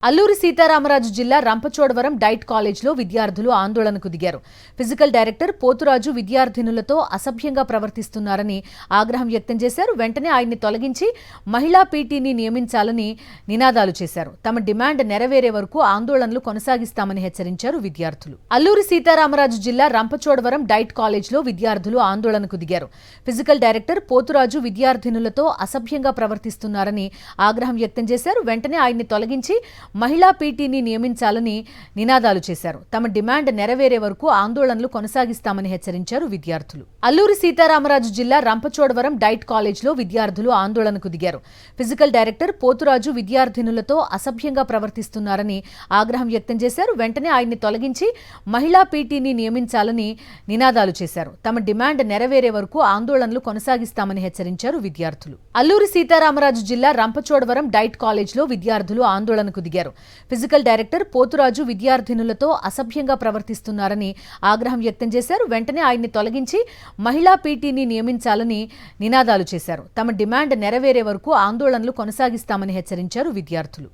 అల్లూరి సీతారామరాజు జిల్లా రంపచోడవరం డైట్ కాలేజ్లో విద్యార్థులు ఆందోళనకు దిగారు. ఫిజికల్ డైరెక్టర్ పోతురాజు విద్యార్థినులతో అసభ్యంగా ప్రవర్తిస్తున్నారని ఆగ్రహం వ్యక్తం చేశారు. వెంటనే ఆయన్ని తొలగించి మహిళా పీటీని నియమించాలని నినాదాలు చేశారు. తమ డిమాండ్ నెరవేరే వరకు ఆందోళనలు కొనసాగిస్తామని హెచ్చరించారు విద్యార్థులు. అల్లూరి సీతారామరాజు జిల్లా రంపచోడవరం డైట్ కాలేజ్లో విద్యార్థులు ఆందోళనకు దిగారు. ఫిజికల్ డైరెక్టర్ పోతురాజు విద్యార్థినులతో అసభ్యంగా ప్రవర్తిస్తున్నారని ఆగ్రహం వ్యక్తం చేశారు. వెంటనే ఆయన్ని తొలగించి మహిళా పీటీని నియమించాలని నినాదాలు చేశారు. తమ డిమాండ్ నెరవేరే వరకు ఆందోళనలు కొనసాగిస్తామని హెచ్చరించారు విద్యార్థులు. అల్లూరి సీతారామరాజు జిల్లా రంపచోడవరం డైట్ కాలేజ్లో విద్యార్థులు ఆందోళనకు దిగారు. ఫిజికల్ డైరెక్టర్ పోతురాజు విద్యార్థినులతో అసభ్యంగా ప్రవర్తిస్తున్నారని ఆగ్రహం వ్యక్తం చేశారు. వెంటనే ఆయన్ని తొలగించి మహిళా పీటీని నియమించాలని నినాదాలు చేశారు. తమ డిమాండ్ నెరవేరే వరకు ఆందోళనలు కొనసాగిస్తామని హెచ్చరించారు విద్యార్థులు. అల్లూరి సీతారామరాజు జిల్లా రంపచోడవరం డైట్ కాలేజ్లో విద్యార్థులు ఆందోళనకు దిగారు. ఫిజికల్ డైరెక్టర్ పోతురాజు విద్యార్థినులతో అసభ్యంగా ప్రవర్తిస్తున్నారని ఆగ్రహం వ్యక్తం చేశారు. వెంటనే ఆయన్ని తొలగించి మహిళా పీటీని నియమించాలని నినాదాలు చేశారు. తమ డిమాండ్ నెరవేరే వరకు ఆందోళనలు కొనసాగిస్తామని హెచ్చరించారు విద్యార్థులు.